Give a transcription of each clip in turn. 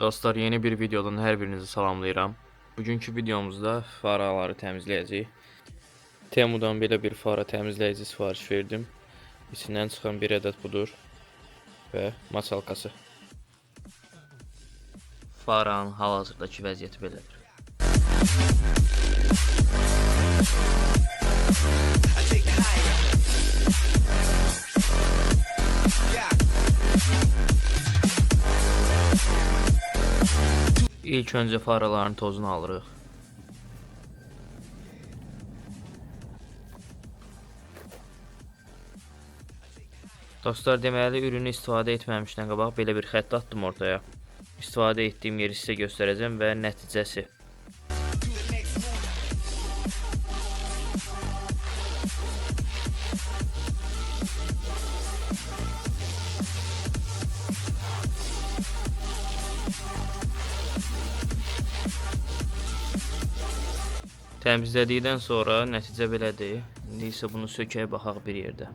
Dostlar, yeni bir videodan hər birinizi salamlayıram. Bugünkü videomuzda faraları təmizləyəcəyik. Temudan belə bir fara təmizləyici sifariş verdim. İçindən çıxan bir ədəd budur və masalkası. Faranın hal-hazırdakı vəziyyəti belədir. İlk öncə faraların tozunu alırıq. Dostlar, deməli ürünü istifadə etməmişdən qabaq belə bir xətt atdım ortaya. İstifadə etdiyim yeri sizə göstərəcəm və nəticəsi. Təmizlədikdən sonra nəticə belədir. İndi isə bunu sökəyə baxaq bir yerdə.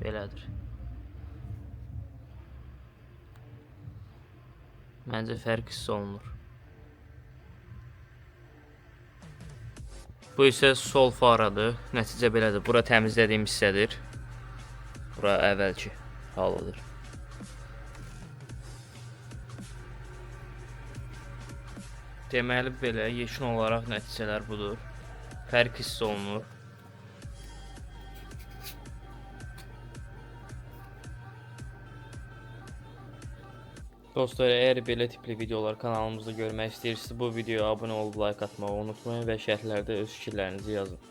Belədir. Məncə fərq hiss olunur. Bu isə sol faradır. Nəticə belədir. Bura təmizlədiyim hissədir. Bura əvvəlki halıdır. Deməli belə yekun olaraq nəticələr budur. Fərq hiss olunur. Dostlar, əgər belə tipli videolar kanalımızda görmək istəyirsinizsə, bu videoya abunə olub like atmağı unutmayın və şərhlərdə öz fikirlərinizi yazın.